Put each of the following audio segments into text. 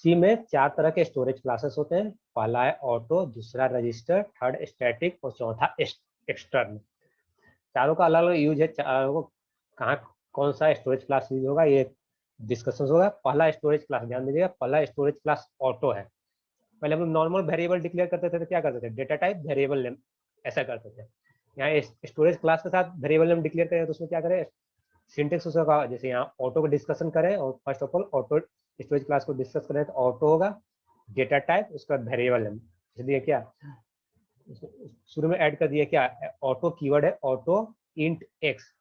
सी में 4 तरह के स्टोरेज क्लासेस होते हैं। पहला है ऑटो, दूसरा रजिस्टर, थर्ड स्टैटिक और चौथा एक्सटर्न। चारों का अलग अलग यूज है, चारों को कहाँ कौन सा स्टोरेज क्लास यूज होगा ये डिस्कशन होगा। पहला स्टोरेज क्लास ध्यान दीजिएगा, पहला स्टोरेज क्लास ऑटो है। पहले हम लोग नॉर्मल वेरिएबल डिक्लेयर करते थे तो क्या करते थे, डेटा टाइप वेरिएबल नेम ऐसा करते थे। यहाँ स्टोरेज क्लास के साथ वेरिएबल नेम डिक्लेयर करें तो उसमें क्या करें, सिंटेक्स उसका जैसे यहाँ ऑटो को डिस्कशन करें और first of all auto storage class को डिस्कस करें तो ऑटो होगा, डेटा टाइप उसका वेरिएबल नेम। इसलिए क्या शुरू में ऐड कर दिया, क्या ऑटो कीवर्ड है, ऑटो इंट एक्स।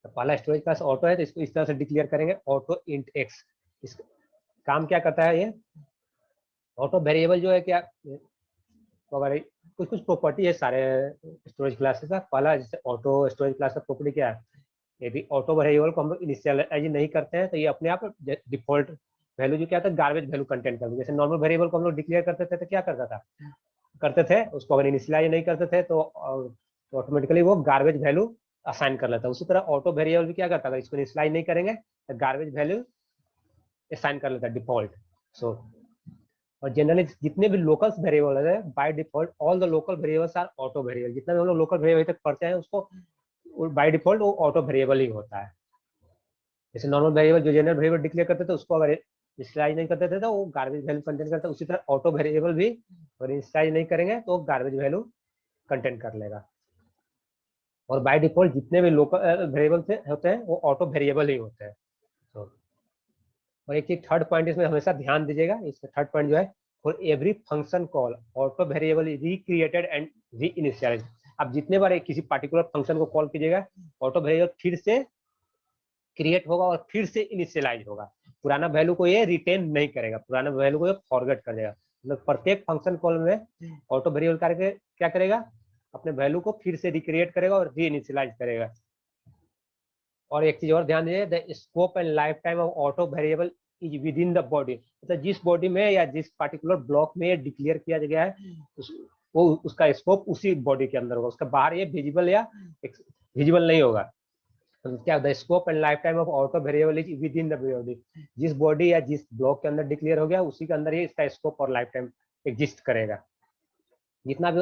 तो पहला स्टोरेज क्लास ऑटो है तो इसको इस तरह से डिक्लेयर करेंगे, ऑटो इंट एक्स। इस काम क्या करता है ये ऑटो वेरिएबल जो है, क्या अगर कुछ कुछ प्रॉपर्टी है सारे स्टोरेज क्लासेस का। पहला जैसे ऑटो स्टोरेज क्लास का प्रॉपर्टी क्या है, यदि ऑटो वेरिएबल को हम लोग इनिशियलाइज नहीं करते हैं तो ये अपने आप डिफॉल्ट वैल्यू जो क्या था, गार्बेज वैल्यू कंटेंट करता है। जैसे नॉर्मल वेरिएबल को हम लोग डिक्लेयर करते थे तो क्या करते थे उसको अगर इनिशियलाइज नहीं करते थे तो ऑटोमेटिकली वो गार्बेज वैल्यू असाइन कर लेता है। उसी तरह ऑटो वेरिएबल भी क्या करता है, इसको इनिशियलाइज नहीं करेंगे तो गार्बेज वैल्यू असाइन कर लेता है डिफॉल्ट। सो और जनरली जितने भी लोकल वेरिएबल है by default all the local variables are auto variable. जितना भी हम लोग लोकल वेरिएबल तक पढ़ते हैं उसको बाय डिफॉल्ट वो ऑटो वेरिएबल ही होता है। जैसे नॉर्मल वेरिएबल जो जनरल वेरिएबल डिक्लेयर करते थे उसको अगर इनिशियलाइज नहीं करते थे तो वो गार्बेज वैल्यू कंटेंट करता है। उसी तरह ऑटो वेरिएबल भी अगर इनिशियलाइज नहीं करेंगे तो गार्बेज वैल्यू कंटेंट कर लेगा। और बाय डिफॉल्ट जितने भी लोकल वेरिएबल होते हैं वो ऑटो वेरिएबल ही होते हैं। तो और एक चीज थर्ड पॉइंट इसमें हमेशा ध्यान दीजिएगा, इसमें थर्ड पॉइंट जो है for every function call auto variable is recreated and री इनिशियलाइज। आप जितने बार किसी पर्टिकुलर फंक्शन को कॉल कीजिएगा ऑटो वेरिएबल फिर से क्रिएट होगा और फिर से इनिशियलाइज होगा। पुराना वैल्यू को ये रिटेन नहीं करेगा, पुराना वैल्यू को ये फॉरगेट कर देगा। मतलब प्रत्येक फंक्शन कॉल में ऑटो वेरिएबल करके क्या करेगा, अपने वैल्यू को फिर से रिक्रिएट करेगा और री इनिशियलाइज करेगा। और एक चीज और ध्यान दीजिए, the scope and life time of auto variable is with in the body. मतलब जिस बॉडी में या जिस पर्टिकुलर ब्लॉक में डिक्लेयर किया गया है वो उसका स्कोप उसी बॉडी के अंदर होगा, उसका बाहर ये विजिबल या विजिबल नहीं होगा। तो क्या the scope and life time of auto variable is with in the body. जिस बॉडी या जिस ब्लॉक के अंदर डिक्लेयर हो गया उसी के अंदर ही इसका स्कोप और लाइफ टाइम एग्जिस्ट करेगा। जितना भी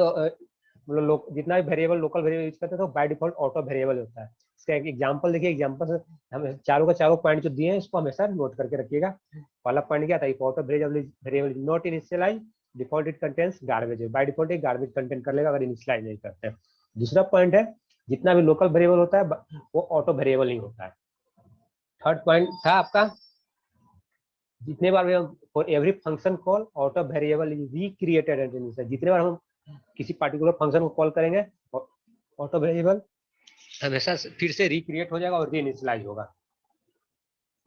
मतलब जितना भी वेरिएबल लोकल वेरिएबल यूज करते हैं तो बाय डिफॉल्ट ऑटो वेरिएबल होता है। इसका एक एग्जांपल देखिए, एग्जांपल हम चारों का चारों पॉइंट जो दिए हैं इसको हमेशा नोट करके रखिएगा। पहला पॉइंट क्या था, auto variable is not initialise default it contains garbage. By default एक गार्बेज कंटेंट कर लेगा अगर इनिशियलाइज नहीं करते हैं। दूसरा पॉइंट है जितना भी लोकल वेरिएबल होता है वो ऑटो वेरिएबल ही होता है। थर्ड पॉइंट था आपका जितने बार भी हम for every function call auto variable is recreated and initialise. जितने बार हम किसी पर्टिकुलर फंक्शन को कॉल करेंगे ऑटो वेरिएबल हमेशा फिर से रिक्रिएट हो जाएगा और री इनिशियलाइज होगा।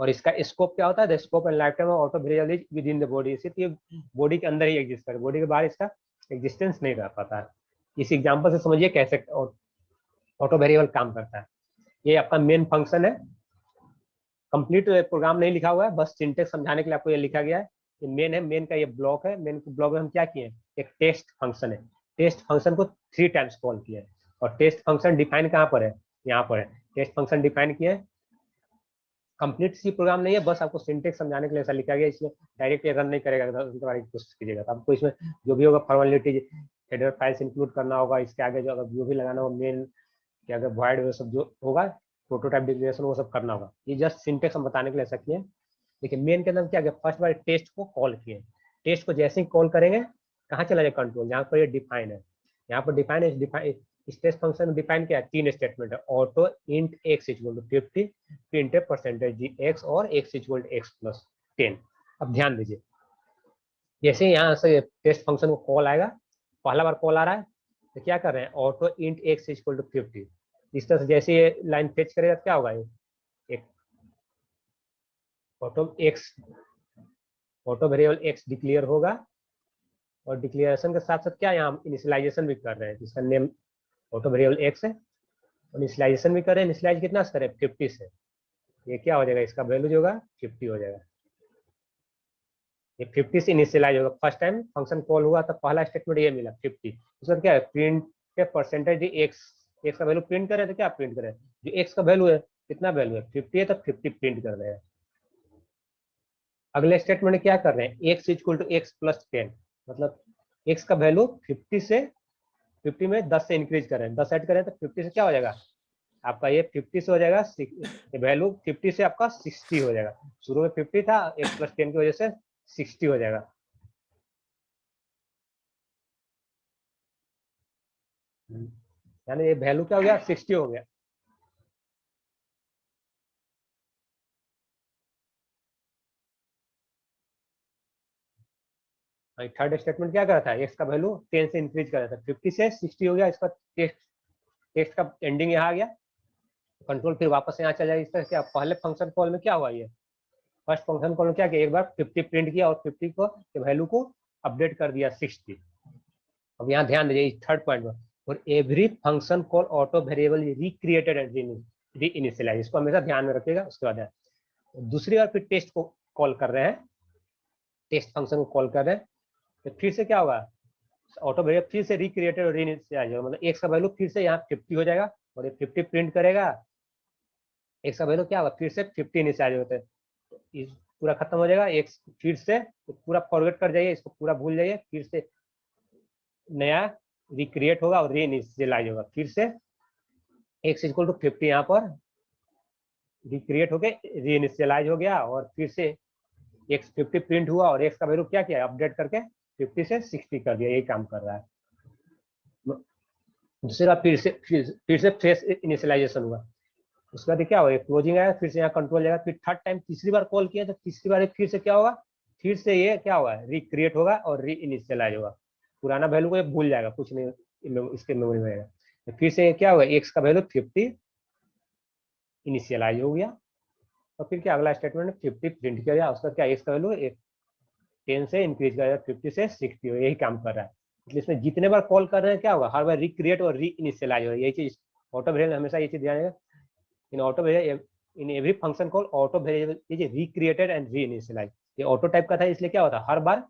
और इसका स्कोप क्या होता है, the scope and life time of auto variable is with in the body. सिर्फ ये बॉडी के अंदर ही एग्जिस्ट करे, बॉडी के बाहर इसका एग्जिस्टेंस नहीं रह पाता है। इस एग्जांपल से समझिए कैसे ऑटो वेरिएबल काम करता है। ये आपका मेन फंक्शन है, कंप्लीट प्रोग्राम नहीं लिखा हुआ है, बस सिंटेक्स समझाने के लिए आपको ये लिखा गया है। ये मेन है, मेन का ये ब्लॉक है। मेन ब्लॉक में हम क्या किए, एक टेस्ट फंक्शन है। टेस्ट फंक्शन को 3 टाइम्स कॉल किया है और टेस्ट फंक्शन डिफाइन कहाँ पर है, यहाँ पर है। टेस्ट फंक्शन डिफाइन किया है, कंप्लीट सी प्रोग्राम नहीं है, बस आपको सिंटेक्स समझाने के लिए ऐसा लिखा गया। इसमें डायरेक्ट रन नहीं करेगा, उनके बारे में कोशिश कीजिएगा। तो आपको इसमें जो भी होगा फॉर्मेलिटीज हेडर फाइल्स इंक्लूड करना होगा, इसके आगे जो अगर जो भी लगाना होगा मेन के आगे वॉइड वो सब जो होगा प्रोटोटाइप डिक्लेरेशन वो सब करना होगा। ये जस्ट सिंटेक्स हम बताने के लिए ऐसा किए। देखिए मेन के अंदर क्या किया, फर्स्ट बार टेस्ट को कॉल किए। टेस्ट को जैसे ही कॉल करेंगे कहाँ चला जाए कंट्रोल, जहाँ पर ये डिफाइन है। यहाँ पर डिफाइन है, डिफाइन इस टेस्ट फंक्शन में डिफाइन किया है 3 स्टेटमेंट है। Auto int x equal to 50, print percentage g x और x equal to x plus 10। अब ध्यान दीजिए, जैसे ही यहाँ से टेस्ट फंक्शन को कॉल आएगा, पहला बार कॉल आ रहा है तो क्या कर रहे हैं, auto int x equal to 50। इस तरह से जैसे ये लाइन फेच करेगा क्या होगा, एक ऑटो वेरिएबल एक्स डिक्लेयर होगा और डिक्लेरेशन के साथ साथ क्या यहाँ इनिशियलाइजेशन भी कर रहे हैं, जिसका नेम ऑटो वेरिएबल एक्स है और इनिशियलाइजेशन भी कर रहे हैं। इनिशियलाइज कितना से करें, 50 से। ये क्या हो जाएगा, इसका वैल्यू जो होगा 50 हो जाएगा। ये 50 से इनिशियलाइज होगा। फर्स्ट टाइम फंक्शन कॉल हुआ तो पहला स्टेटमेंट ये मिला 50। उसका क्या है, प्रिंट के परसेंटेज एक्स, एक्स का वैल्यू प्रिंट करें तो क्या प्रिंट करें, जो एक्स का वैल्यू है कितना वैल्यू है 50 है तो 50 प्रिंट कर रहे हैं। अगले स्टेटमेंट में क्या कर रहे हैं, x equal to x plus 10, मतलब x का वैल्यू 50 में 10 से इंक्रीज कर रहे हैं, 10 ऐड करें तो 50 से क्या हो जाएगा आपका, ये 50 से हो जाएगा, वैल्यू 50 से आपका 60 हो जाएगा। शुरू में 50 था, x प्लस 10 की वजह से 60 हो जाएगा। यानी ये वैल्यू क्या हो गया, 60 हो गया। थर्ड स्टेटमेंट क्या कर रहा था, एक्स का वैल्यू 10 से इंक्रीज कर रहा था, 50 से 60 हो गया, इसका टेक्स्ट टेक्स्ट का एंडिंग यहाँ आ गया, कंट्रोल फिर वापस यहाँ चला जाए। इस तरह क्या पहले फंक्शन कॉल में क्या हुआ, ये फर्स्ट फंक्शन कॉल में क्या किया, एक बार 50 प्रिंट किया और 50 को वैल्यू को अपडेट कर दिया 60। अब यहाँ ध्यान दीजिए थर्ड पॉइंट में, और every function call auto variable recreated and री इनिशियलाइज, इसको हमेशा ध्यान में रखिएगा। उसके बाद दूसरी बार फिर टेस्ट को कॉल कर रहे हैं, टेस्ट फंक्शन को कॉल कर रहे हैं, तो फिर से क्या होगा, ऑटो वेरिएबल फिर से रिक्रिएटेड और रीइनिशियलाइज होगा, मतलब एक्स का वैल्यू फिर से यहाँ 50 हो जाएगा और ये 50 प्रिंट करेगा, एक्स का वैल्यू क्या होगा फिर से 50 इनिशियलाइज होते हैं, तो इस पूरा खत्म हो जाएगा, एक्स फिर से तो पूरा फॉरवर्ड कर जाइए, इसको पूरा भूल जाइए, फिर से नया रिक्रिएट होगा और रीइनिशियलाइज होगा, फिर से एक्स इक्वल टू 50 यहाँ पर रिक्रिएट होके रीइनिशियलाइज हो गया और फिर से एक्स 50 प्रिंट हुआ और एक्स का वैल्यू क्या किया, अपडेट करके 50 से 60 कर दिया, यही काम कर रहा है। दूसरी बार फिर से फ्रेश इनिशियलाइजेशन हुआ, उसके बाद क्या होगा, क्लोजिंग आया, फिर से यहाँ कंट्रोल जाएगा, फिर थर्ड टाइम तीसरी बार कॉल किया तो तीसरी बार फिर से क्या होगा, फिर से ये क्या होगा, रिक्रिएट होगा और री इनिशियलाइज होगा, पुराना वैल्यू को ये भूल जाएगा, कुछ नहीं इसके मेमोरी में रहेगा। फिर से क्या होगा, एक्स का वैल्यू 50 इनिशियलाइज हो गया और फिर क्या अगला स्टेटमेंट 50 प्रिंट किया गया, उसका क्या एक्स का वैल्यू 10 से इंक्रीज कर 50 से 60 हो, यही काम कर रहा है। इसलिए इसमें जितने बार कॉल कर रहे हैं क्या होगा, हर बार रिक्रिएट और री इनिशियलाइज हो, यही चीज ऑटो वेरिएबल हमेशा ये चीज ध्यान रखिएगा, in auto variable in every function call auto variable is recreated and reinitialise, ये ऑटो टाइप का था इसलिए क्या होता है, हर बार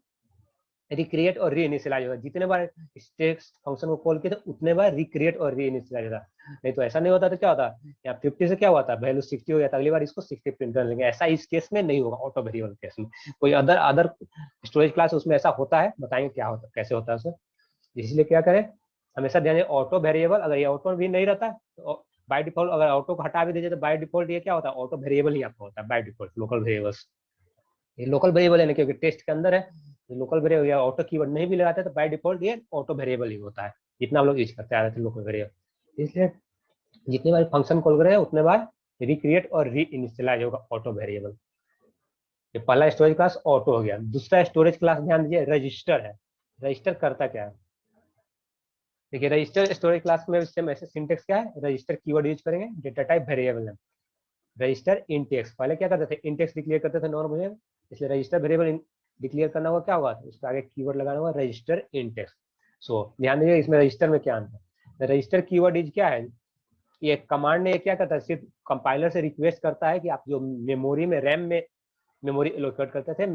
रिक्रिएट और री इनिशियलाइज होगा, जितने बार टेक्स्ट फंक्शन को कॉल किया तो उतने बार रिक्रिएट और री इनिशियलाइज होता, नहीं तो ऐसा नहीं होता तो क्या होता, यहाँ 50 से क्या हुआ था, वैल्यू 60 हो गया था, अगली बार इसको 60 प्रिंट कर लेंगे, ऐसा इस केस में नहीं होगा, ऑटो वेरिएबल केस में। कोई अदर स्टोरेज क्लास उसमें ऐसा होता है, बताएंगे क्या होता कैसे होता है उसमें। इसलिए क्या करें, हमेशा ध्यान ऑटो वेरिएबल, अगर ये ऑटो भी नहीं रहता तो बाय डिफॉल्ट अगर ऑटो को हटा भी दीजिए तो बाय डिफॉल्ट ये क्या होता है, ऑटो वेरिएबल ही आपका होता है बाय डिफॉल्ट, लोकल वेरिएबल्स, ये लोकल वेरिएबल है ना, क्योंकि टेस्ट के अंदर है लोकल वेरिएबल या ऑटो कीवर्ड नहीं भी लगाते तो बाय डिफॉल्ट ये ऑटो वेरिएबल ही होता है, जितना हम लोग यूज करते आ रहे थे लोकल वेरिएबल। इसलिए जितने बार फंक्शन कॉल करें उतने बार रिक्रिएट और री इनिशियलाइज होगा ऑटो वेरिएबल। ये पहला स्टोरेज क्लास ऑटो हो गया। दूसरा स्टोरेज क्लास ध्यान दीजिए रजिस्टर है। रजिस्टर करता क्या है, देखिए रजिस्टर स्टोरेज क्लास में सेम ऐसे सिंटेक्स क्या है, रजिस्टर कीवर्ड यूज करेंगे, डेटा टाइप वेरिएबल है, रजिस्टर इंटेक्स, पहले क्या करते थे इंटेक्स डिक्लेयर करते थे नॉर्मल, इसलिए रजिस्टर वेरिएबल डिक्लेयर करना होगा क्या होगा, उसके आगे कीवर्ड लगाना होगा रजिस्टर इंटेक्स। सो ध्यान दीजिए इसमें रजिस्टर में क्या अंतर है, रजिस्टर कीवर्ड इज क्या है, ये कमांड ने क्या करता है, सिर्फ कंपाइलर से रिक्वेस्ट करता है कि आप जो मेमोरी में रैम में मेमोरी एलोकेट करते थे,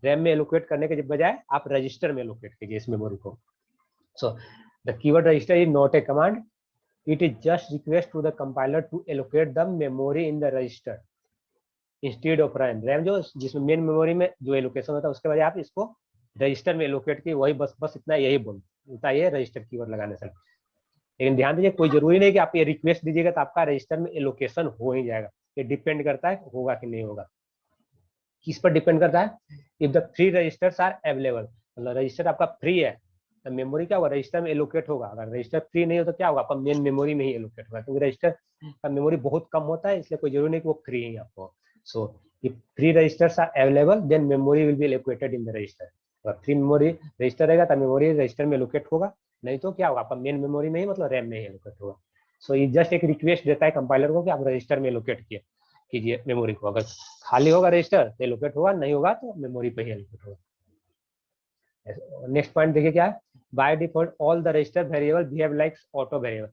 रैम में एलोकेट करने के बजाय आप रजिस्टर में एलोकेट कीजिए इस मेमोरी को। So the keyword register is not a command, it is just request to the compiler to allocate the memory in the register instead of RAM जो जिसमें मेन मेमोरी में जो एलोकेशन होता है उसके बजाय आप इसको रजिस्टर में एलोकेट की, वही बस इतना यही बोलता है ये रजिस्टर कीवर्ड लगाने से। लेकिन ध्यान दीजिए कोई जरूरी नहीं कि आप ये रिक्वेस्ट दीजिएगा तो आपका रजिस्टर में एलोकेशन हो ही जाएगा, ये डिपेंड करता है होगा कि नहीं होगा, किस पर डिपेंड करता है, if the free registers are available, मतलब रजिस्टर आपका फ्री है तो मेमोरी क्या होगा रजिस्टर में एलोकेट होगा, अगर रजिस्टर फ्री नहीं हो तो क्या होगा आपका मेन मेमोरी में ही एलोकेट होगा, क्योंकि रजिस्टर का मेमोरी बहुत कम होता है इसलिए कोई जरूरी नहीं कि वो फ्री ही आपको। So if free registers are available then memory will be allocated in the register, अगर फ्री मेमोरी रजिस्टर रहेगा तो मेमोरी रजिस्टर में एलोकेट होगा, नहीं तो क्या होगा आपका मेन मेमोरी में ही मतलब रैम में ही एलोकेट होगा। सो ये जस्ट एक रिक्वेस्ट देता है कंपाइलर को कि आप रजिस्टर में एलोकेट कीजिए मेमोरी को, अगर खाली होगा रजिस्टर तो एलोकेट होगा, नहीं होगा तो मेमोरी पे ही एलोकेट होगा। नेक्स्ट पॉइंट देखिए क्या है, by default all the register variable behave like auto variable,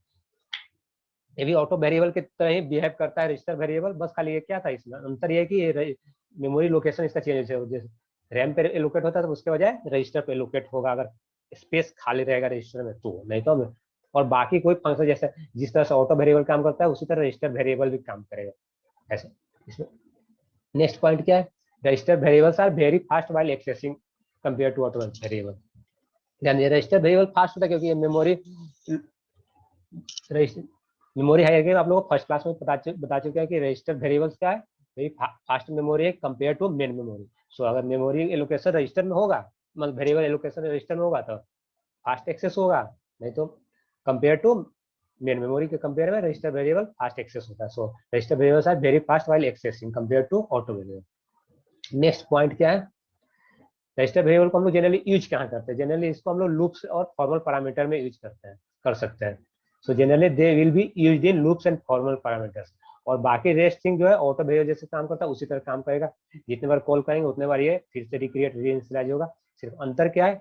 ये भी ऑटो वेरिएबल की तरह ही बिहेव करता है रजिस्टर वेरिएबल, बस खाली ये क्या था इसमें अंतर ये है कि मेमोरी लोकेशन इसका चेंज है, जैसे रैम पे एलोकेट होता है तो उसके बजाय रजिस्टर पे एलोकेट होगा अगर स्पेस खाली रहेगा रजिस्टर में तो, नहीं तो और बाकी कोई फंक्शन जैसे जिस तरह से ऑटो वेरिएबल काम करता है उसी तरह रजिस्टर वेरिएबल भी काम करेगा ऐसे। इसमें नेक्स्ट पॉइंट क्या है, register variables are very fast while accessing compare to auto variable. ध्यान दीजिए रजिस्टर वेरिएबल फास्ट होता है क्योंकि ये मेमोरी है। आप लोगों को फर्स्ट क्लास में बता चुके हैं कि रजिस्टर वेरिएबल्स क्या है, वेरी फास्ट मेमोरी है कंपेयर टू मेन मेमोरी। सो अगर मेमोरी एलोकेशन रजिस्टर में होगा, मतलब वेरिएबल एलोकेशन रजिस्टर में होगा तो फास्ट एक्सेस होगा, नहीं तो कंपेयर टू मेन मेमोरी के कंपेयर में रजिस्टर वेरिएबल फास्ट एक्सेस होता है। So register variables are very fast while accessing compare to auto variable. Next point क्या है, रजिस्टर वेरिएबल को हम लोग जनरली यूज कहाँ करते हैं, जनरली इसको हम लोग लूप्स और फॉर्मल पैरामीटर में यूज करते हैं, कर सकते हैं। So generally they will be used in loops and formal parameters. और बाकी रेस्ट थिंग जो है ऑटो वेरिएबल जैसे काम करता है उसी तरह काम करेगा, जितने बार कॉल करेंगे उतने बार ये फिर से रिक्रिएट रीइनिशियलाइज होगा। सिर्फ अंतर क्या है,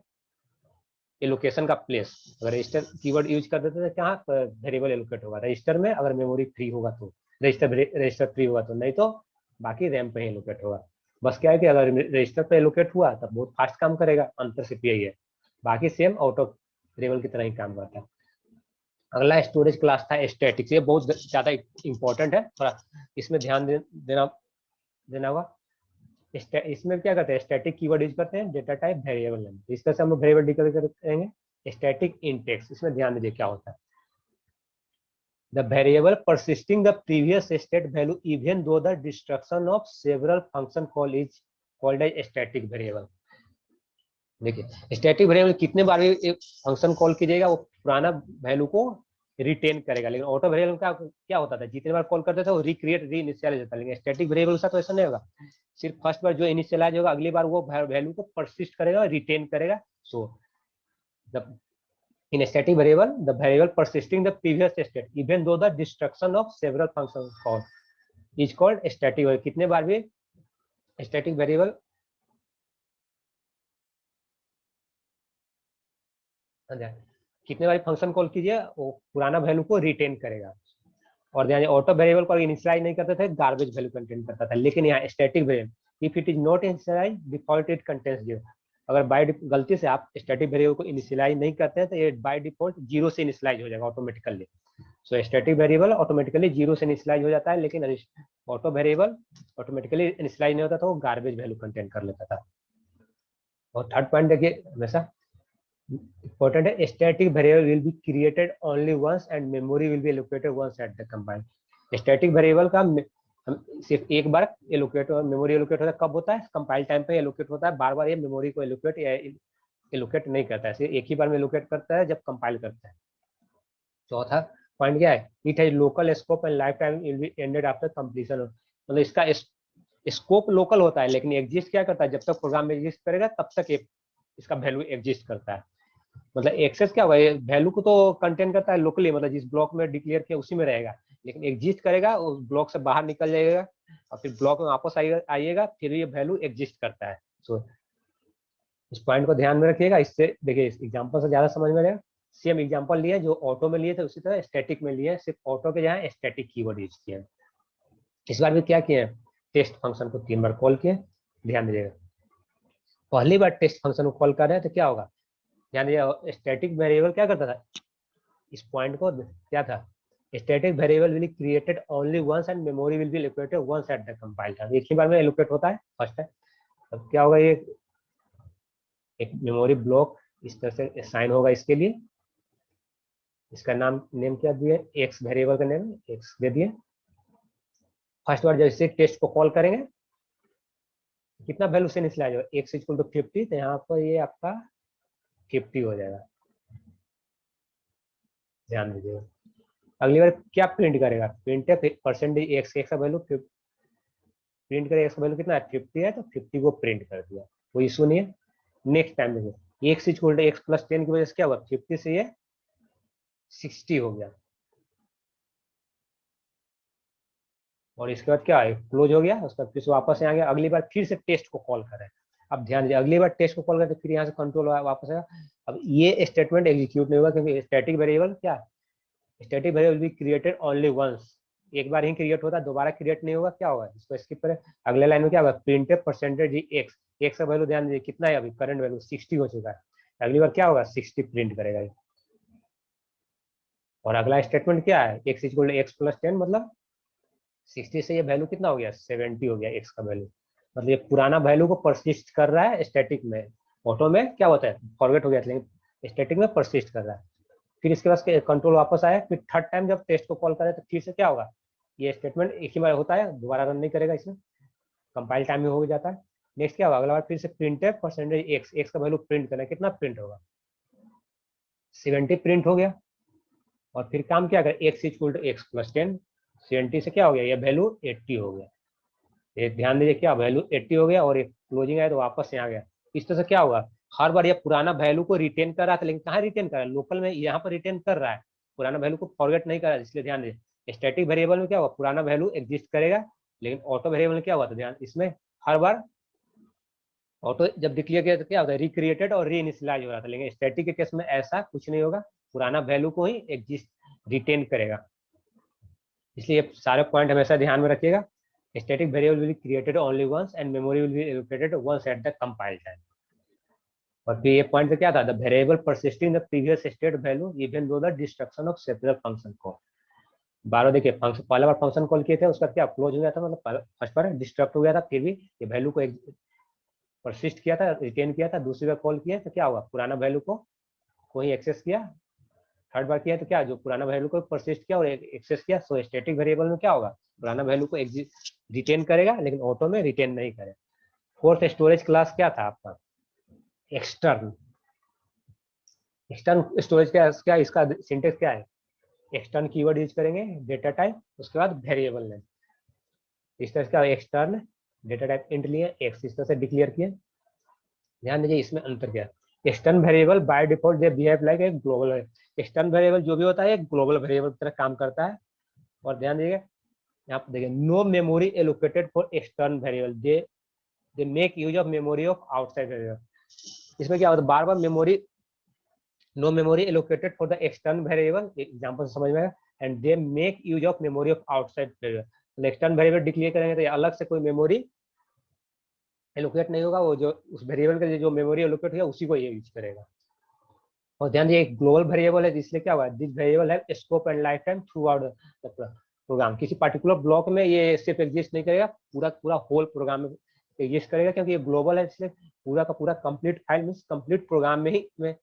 एलोकेशन का प्लेस। अगर रजिस्टर कीवर्ड यूज कर देते तो क्या वेरिएबल एलोकेट होगा रजिस्टर में, अगर मेमोरी फ्री होगा तो रजिस्टर फ्री होगा तो, नहीं तो बाकी रैम पे ही एलोकेट होगा। बस क्या है कि अगर रजिस्टर पे एलोकेट हुआ तब बहुत फास्ट काम करेगा, अंतर सिर्फ यही है, बाकी सेम ऑटो वेरिएबल की तरह ही काम करता है। अगला स्टोरेज क्लास था स्टैटिक। ये बहुत ज्यादा इंपॉर्टेंट है, थोड़ा इसमें ध्यान देना होगा। इसमें क्या करते हैं, स्टैटिक कीवर्ड यूज करते हैं, डेटा टाइप वेरिएबल नेम। इस तरह से हम लोग वेरिएबल डिक्लेयर करेंगे। स्टैटिक इंटेक्स, इसमें ध्यान दीजिए क्या होता है, the variable persisting the previous state value even though the destruction of several function call is called as static variable. देखिए स्टैटिक वेरिएबल कितने बार भी एक फंक्शन कॉल कीजिएगा वो पुराना वैल्यू को रिटेन करेगा, लेकिन ऑटो वेरिएबल का क्या होता था, जितने बार कॉल करते थे वो रिक्रिएट रीइनिशियलाइज होता है, लेकिन स्टैटिक वेरिएबल का तो ऐसा नहीं होगा। सिर्फ फर्स्ट बार जो इनिशियलाइज होगा अगली बार वो वैल्यू को परसिस्ट करेगा, रिटेन करेगा। सो in a static variable the variable persisting the previous state even though the destruction of several functions call is called static variable। कितने बार भी static variable कितने बार फंक्शन कॉल कीजिए वो पुराना वैल्यू को रिटेन करेगा। और ध्यान ऑटो वेरिएबल को इनिशियलाइज नहीं करते थे, गार्बेज वैल्यू कंटेन करता था, लेकिन यहाँ static variable if it is not initialise default it contains zero. अगर बाय गलती से आप स्टैटिक वेरिएबल को इनिशियलाइज नहीं करते हैं तो ये बाय डिफॉल्ट जीरो से इनिशियलाइज हो जाएगा automatically. So static variable automatically zero से इनिशियलाइज हो जाता है, लेकिन ऑटो वेरिएबल ऑटोमेटिकली इनिशियलाइज नहीं होता था, वो गार्बेज वैल्यू कंटेन कर लेता था। और थर्ड पॉइंट देखिए हमेशा important है, static variable will be created only once and memory will be allocated once at the compile। static variable का सिर्फ एक बार एलोकेट मेमोरी एलोकेट होता है, कब होता है, कंपाइल टाइम पे एलोकेट होता है, बार बार ये मेमोरी को एलोकेट नहीं करता है, सिर्फ एक ही बार में एलोकेट करता है जब कंपाइल करता है। चौथा पॉइंट क्या है, it has local scope and life time will be ended after completion. मतलब इसका स्कोप लोकल होता है, लेकिन एग्जिस्ट क्या करता है, जब तक प्रोग्राम में एग्जिस्ट करेगा तब तक इसका वैल्यू एग्जिस्ट करता है। मतलब एक्सेस क्या हुआ, वैल्यू को तो कंटेन करता है लोकली, मतलब जिस ब्लॉक में डिक्लेयर किया उसी में रहेगा, लेकिन एग्जिस्ट करेगा उस ब्लॉक से बाहर निकल जाएगा और फिर ब्लॉक में वापस आइएगा, फिर ये वैल्यू एग्जिस्ट करता है। सो इस पॉइंट को ध्यान में रखिएगा। इससे देखिए इस एग्जांपल से ज्यादा समझ में आएगा। सेम एग्जांपल लिए जो ऑटो में लिए थे उसी तरह स्टैटिक में लिए, सिर्फ ऑटो के जहाँ स्टैटिक कीवर्ड यूज किए। इस बार भी क्या किए, टेस्ट फंक्शन को 3 बार कॉल किए। ध्यान दीजिएगा पहली बार टेस्ट फंक्शन को कॉल कर रहे हैं तो क्या होगा, ध्यान दीजिए स्टैटिक वेरिएबल क्या करता था, इस पॉइंट को क्या था, static variable will created only once and memory will be allocated once at the compile time. एक ही बार में एलोकेट होता है फर्स्ट है। अब क्या होगा, ये एक मेमोरी ब्लॉक इस तरह से असाइन होगा इसके लिए, इसका नेम क्या दिए, एक्स वेरिएबल का नेम एक्स दे दिए। फर्स्ट बार जैसे टेस्ट को कॉल करेंगे कितना वैल्यू से इनिशियलाइज होगा, एक्स इक्वल टू 50, तो यहाँ पर ये आपका 50 हो जाएगा। ध्यान दीजिएगा अगली बार क्या प्रिंट करेगा, प्रिंट है परसेंटेज एक्स, एक्स का वैल्यू प्रिंट करेगा, एक्स का वैल्यू कितना है 50 है तो 50 को प्रिंट कर दिया, कोई इशू नहीं है। नेक्स्ट टाइम देखिए x equal to x plus 10 की वजह से क्या हुआ, 50 से ये 60 हो गया, और इसके बाद क्या है क्लोज हो गया, उसके बाद फिर से वापस आ गया। अगली बार फिर से टेस्ट को कॉल करें, अब ध्यान दीजिए अगली बार टेस्ट को कॉल करें तो फिर यहाँ से कंट्रोल वापस आएगा। अब ये स्टेटमेंट एग्जीक्यूट नहीं होगा क्योंकि स्टैटिक वेरिएबल क्या, static variable be created only once, एक बार ही क्रिएट होता है, दोबारा क्रिएट नहीं होगा। क्या होगा, इसको स्किप करें, अगले लाइन में क्या होगा, प्रिंट परसेंटेज एक्स, एक्स का वैल्यू ध्यान दीजिए कितना है, अभी करंट वैल्यू 60 हो चुका है, अगली बार क्या होगा 60 प्रिंट करेगा। और अगला स्टेटमेंट क्या है, x equal to x plus 10, मतलब 60 से ये वैल्यू कितना हो गया 70 हो गया एक्स का वैल्यू, मतलब ये पुराना वैल्यू को परसिस्ट कर रहा है स्टैटिक में, ऑटो में क्या होता है फॉरगेट हो गया, लेकिन स्टैटिक में परसिस्ट कर रहा है। फिर इसके बाद कंट्रोल वापस आया, फिर थर्ड टाइम जब टेस्ट को कॉल करे तो फिर से क्या होगा, ये स्टेटमेंट एक ही बार होता है, दोबारा रन नहीं करेगा, इसमें कंपाइल टाइम में हो जाता है। नेक्स्ट क्या होगा, अगला बार फिर से प्रिंट है परसेंटेज एक्स, एक्स का वैल्यू प्रिंट करना है, कितना प्रिंट होगा 70 प्रिंट हो गया। और फिर काम क्या करें, x equal to x plus 10, 70 से क्या हो गया, ये वैल्यू 80 हो गया। ये ध्यान दीजिए क्या वैल्यू 80 हो गया, और एक क्लोजिंग आया तो वापस यहाँ आ गया। इस तरह से क्या होगा, हर बार ये पुराना वैल्यू को रिटेन कर रहा था, लेकिन कहाँ रिटेन कर रहा है, लोकल में यहाँ पर रिटेन कर रहा है, पुराना वैल्यू को फॉरगेट नहीं कर रहा है। इसलिए ध्यान दीजिए स्टैटिक वेरिएबल में क्या होगा, पुराना वैल्यू एग्जिस्ट करेगा, लेकिन ऑटो वेरिएबल में क्या हुआ था, ध्यान इसमें हर बार ऑटो जब डिक्लेयर किया तो क्या होता है, रिक्रिएटेड और री इनिशियलाइज हो रहा था, लेकिन स्टैटिक के केस में ऐसा कुछ नहीं होगा, पुराना वैल्यू को ही एग्जिस्ट रिटेन करेगा। इसलिए सारे पॉइंट हमेशा ध्यान में रखिएगा। Static variable will be created only once and memory will be allocated once at the compile time. और फिर ये पॉइंट क्या था, the variable persisting the previous state value even though the destruction of separable function call. बारह देखिए function पहला बार function call किए थे, उसका क्या क्लोज हो गया था, मतलब फर्स्ट बार डिस्ट्रक्ट हो गया था, फिर भी ये वैल्यू को परसिस्ट किया था, रिटेन किया था, दूसरी बार कॉल किया तो क्या हुआ, पुराना वैल्यू को कोई एक्सेस किया, थर्ड बार किया तो क्या जो पुराना वैल्यू को परसिस्ट किया और एक्सेस किया। सो स्टैटिक वेरिएबल में क्या होगा, पुराना वैल्यू को रिटेन करेगा, लेकिन ऑटो में रिटेन नहीं करेगा। फोर्थ स्टोरेज क्लास क्या था आपका, एक्सटर्न। एक्सटर्न स्टोरेज क्या इसका सिंटेक्स क्या है, एक्सटर्न कीवर्ड यूज करेंगे, डेटा टाइप, उसके बाद वेरिएबल नेम। इस तरह का एक्सटर्न डेटा टाइप इंट लिए, एक्स इस तरह से डिक्लेयर किया। ध्यान दीजिए इसमें अंतर क्या है, extern variable by default they behave like एक ग्लोबल। एक्सटर्न वेरिएबल जो भी होता है एक ग्लोबल वेरिएबल की तरह काम करता है। और ध्यान दीजिए यहाँ पे देखिए, no memory allocated for extern variable, they make use of memory of outside variable. इसमें क्या होता है, बार बार memory, no memory allocated for the extern variable, example समझ में आएगा, and they make use of memory of outside variable. Extern variable declare करेंगे तो अलग से कोई मेमोरी एलोकेट नहीं होगा, वो जो उस वेरिएबल का जो मेमोरी एलोकेट होगा उसी को ये यूज करेगा। और ध्यान दीजिए एक ग्लोबल वेरिएबल है, इसलिए क्या हुआ, दिस वेरिएबल है scope and life time throughout the program. किसी पर्टिकुलर ब्लॉक में ये सिर्फ एग्जिस्ट नहीं करेगा, पूरा पूरा होल प्रोग्राम में एग्जिस्ट करेगा, क्योंकि ये ग्लोबल है, इसलिए पूरा का पूरा complete file means complete program में ही में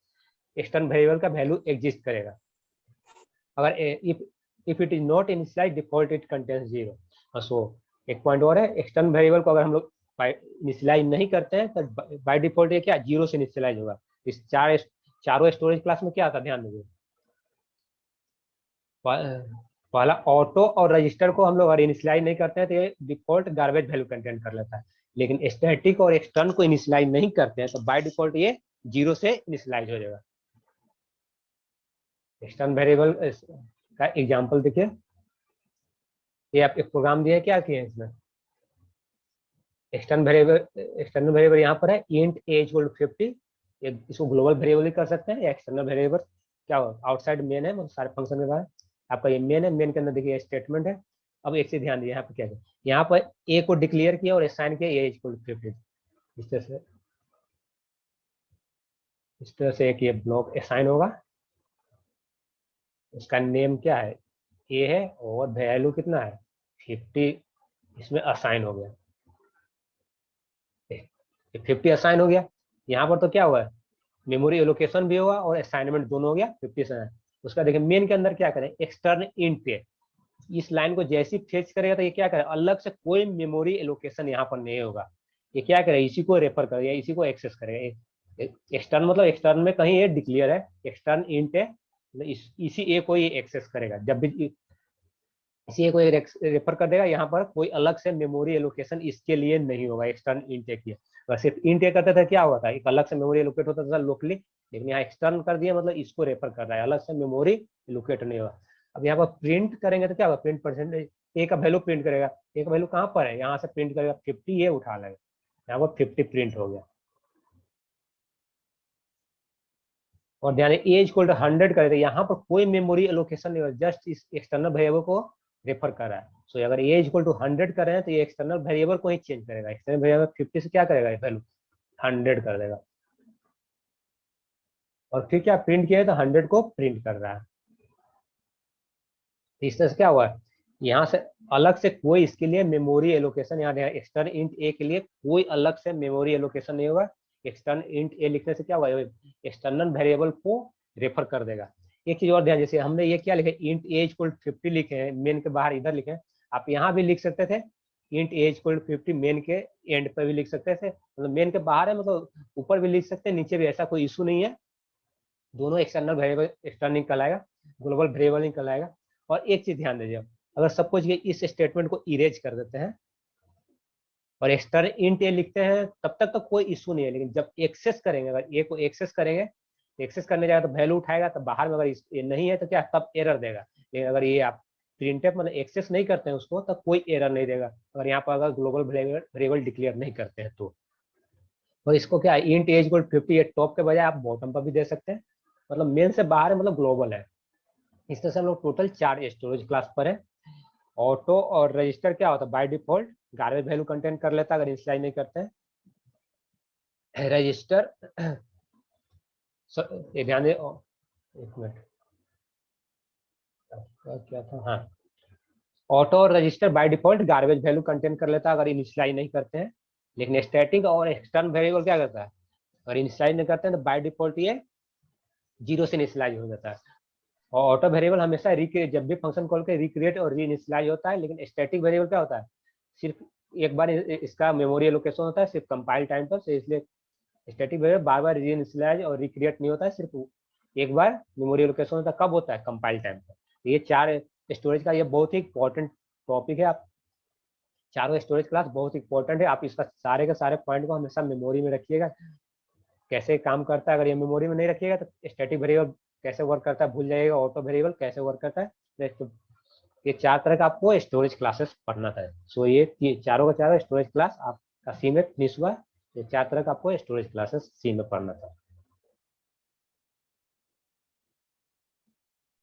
एक्सटर्न वेरिएबल का वैल्यू एग्जिस्ट करेगा। अगर if it is not initialise default it contains 0। सो एक पॉइंट और है, एक्सटर्न वेरिएबल को अगर हम लोग इनिशियलाइज नहीं करते हैं तो बाय डिफॉल्ट ये क्या 0 से इनिशियलाइज होगा। इस चारों स्टोरेज क्लास में क्या आता है, ध्यान दीजिए पहला ऑटो और रजिस्टर को हम लोग अगर इनिशियलाइज नहीं करते हैं तो ये डिफॉल्ट गार्बेज वैल्यू कंटेंट कर लेता है, लेकिन स्टैटिक और एक्सटर्न को इनिशियलाइज नहीं करते हैं तो बाय डिफॉल्ट ये 0 से इनिशियलाइज हो जाएगा। एक्सटर्न वेरिएबल का एग्जांपल देखिए, ये आप एक प्रोग्राम दिया है, क्या किए हैं इसमें, एक्सटर्नल वेरिएबल यहाँ पर है इंट ए इक्वल टू 50। इसको ग्लोबल वेरिएबल भी कर सकते हैं या एक्सटर्नल वेरिएबल क्या हो, आउटसाइड मेन है, मतलब सारे फंक्शन के बाद आपका ये मेन है, मेन के अंदर देखिए स्टेटमेंट है। अब एक से ध्यान दिए यहाँ पे क्या है, यहाँ पर ए को डिक्लेयर किया और असाइन किया ए इक्वल टू 50। इस तरह से एक ये ब्लॉक असाइन होगा, उसका नेम क्या है ए है और वैल्यू कितना है 50, इसमें असाइन हो गया, 50 असाइन हो गया। यहाँ पर तो क्या हुआ है, मेमोरी एलोकेशन भी होगा और असाइनमेंट दोनों हो गया 50 से। उसका देखिए मेन के अंदर क्या करें, एक्सटर्न इंट पे इस लाइन को जैसी फेच करेगा तो ये क्या करे, अलग से कोई मेमोरी एलोकेशन यहाँ पर नहीं होगा, ये क्या करे इसी को रेफर करेगा, इसी को एक्सेस करेगा। एक्सटर्न मतलब एक्सटर्न में कहीं ये डिक्लेयर है, एक्सटर्न इंट है, इसी ए को ये एक्सेस करेगा, जब भी इसी को रेफर कर देगा, यहाँ पर कोई अलग से मेमोरी एलोकेशन इसके लिए नहीं होगा एक्सटर्न इंट के लिए। अगर सिर्फ इंट करते थे क्या हुआ था, एक अलग से मेमोरी एलोकेट होता था लोकली, लेकिन यहाँ एक्सटर्न कर दिया मतलब इसको रेफर कर रहा है, अलग से मेमोरी एलोकेट नहीं होगा। अब यहाँ पर प्रिंट करेंगे तो क्या होगा, प्रिंट परसेंटेज ए का वैल्यू प्रिंट करेगा, ए का वैल्यू कहाँ पर है, यहाँ से प्रिंट करेगा 50, ये उठा लेगा, यहाँ पर 50 प्रिंट हो गया। और ध्यान ए इक्वल टू 100 करे तो यहाँ पर कोई मेमोरी एलोकेशन नहीं होगा, जस्ट इस एक्सटर्नल वेरिएबल को रेफर कर रहा है। सो अगर ए इक्वल टू 100 कर रहे हैं तो ये एक्सटर्नल वेरिएबल को ही चेंज करेगा, एक्सटर्नल वेरिएबल 50 से क्या करेगा वैल्यू 100 कर देगा, और फिर क्या प्रिंट किया है तो 100 को प्रिंट कर रहा है। इस तरह से क्या हुआ है, यहाँ से अलग से कोई इसके लिए मेमोरी एलोकेशन, यहाँ एक्सटर्न इंट ए के लिए कोई अलग से मेमोरी एलोकेशन नहीं होगा। एक्सटर्न इंट ए लिखने से क्या होगा, एक्सटर्नल वेरिएबल को रेफर कर देगा। एक चीज और ध्यान, जैसे हमने ये क्या लिखे, इंट ए इक्वल 50 लिखे हैं, मेन के बाहर इधर लिखे हैं, आप यहाँ भी लिख सकते थे इंट ए इक्वल 50, मेन के एंड पर भी लिख सकते थे, मतलब मेन के बाहर है, मतलब ऊपर भी लिख सकते हैं, नीचे भी, ऐसा कोई इशू नहीं है। दोनों एक्सटर्नल वेरिएबल एक्सटर्नल कहलाएगा, ग्लोबल वेरिएबल नहीं कहलाएगा। और एक चीज ध्यान दीजिए, अगर सपोज ये इस स्टेटमेंट को इरेज कर देते हैं और एक्सटर्नल इंट ए लिखते हैं, तब तक तो कोई इशू नहीं है, लेकिन जब एक्सेस करेंगे, अगर ए को एक्सेस करेंगे, एक्सेस करने जाएगा तो वैल्यू उठाएगा, तो बाहर में अगर ये नहीं है तो क्या, तब एरर देगा। लेकिन अगर ये आप प्रिंटफ मतलब एक्सेस नहीं करते हैं उसको, तब कोई एरर नहीं देगा, अगर यहाँ पर अगर ग्लोबल वेरिएबल डिक्लेयर नहीं करते हैं तो। और इसको क्या, इंट ए इक्वल 50 टॉप के बजाय आप बॉटम पर भी दे सकते हैं, मतलब मेन से बाहर है, मतलब ग्लोबल है। इस तरह से हम लोग टोटल 4 स्टोरेज क्लास पर है। ऑटो और रजिस्टर क्या होता है, by default garbage value contain कर लेता है अगर इनिशियलाइज नहीं करते हैं। रजिस्टर ये ध्यान दे, एक मिनट क्या था, हाँ, ऑटो और register by default garbage value contain कर लेता है अगर इनिशियलाइज नहीं करते हैं। लेकिन स्टैटिक और एक्सटर्नल वेरिएबल क्या करता है, अगर इनिशियलाइज नहीं करते हैं तो बाय डिफॉल्ट ये 0 से इनिशियलाइज हो जाता है। और ऑटो वेरिएबल हमेशा रिक्रिएट, जब भी फंक्शन कॉल के रिक्रिएट और री इनिशियलाइज होता है। लेकिन स्टैटिक वेरिएबल क्या होता है, सिर्फ एक बार इसका मेमोरी एलोकेशन होता है, सिर्फ कंपाइल टाइम पर, इसलिए स्टैटिक वेरिएबल बार बार री इनिशियलाइज और रिक्रिएट नहीं होता है, सिर्फ एक बार मेमोरी एलोकेशन होता है, कब होता है, कंपाइल टाइम पर। तो ये 4 स्टोरेज का ये बहुत ही इंपॉर्टेंट टॉपिक है। आप चारों स्टोरेज क्लास बहुत इंपॉर्टेंट है, आप इसका सारे के सारे पॉइंट को हमेशा मेमोरी में रखिएगा। कैसे काम करता है, अगर ये मेमोरी में नहीं रखिएगा तो स्टैटिक वेरिएबल कैसे वर्क करता है भूल जाइएगा, ऑटो वेरिएबल कैसे वर्क करता है। तो ये 4 तरह का आपको स्टोरेज क्लासेस पढ़ना था। सो ये चारों का चारों स्टोरेज क्लास आपका सी में फिनिश हुआ। ये 4 तरह का आपको स्टोरेज क्लासेस सी में पढ़ना था।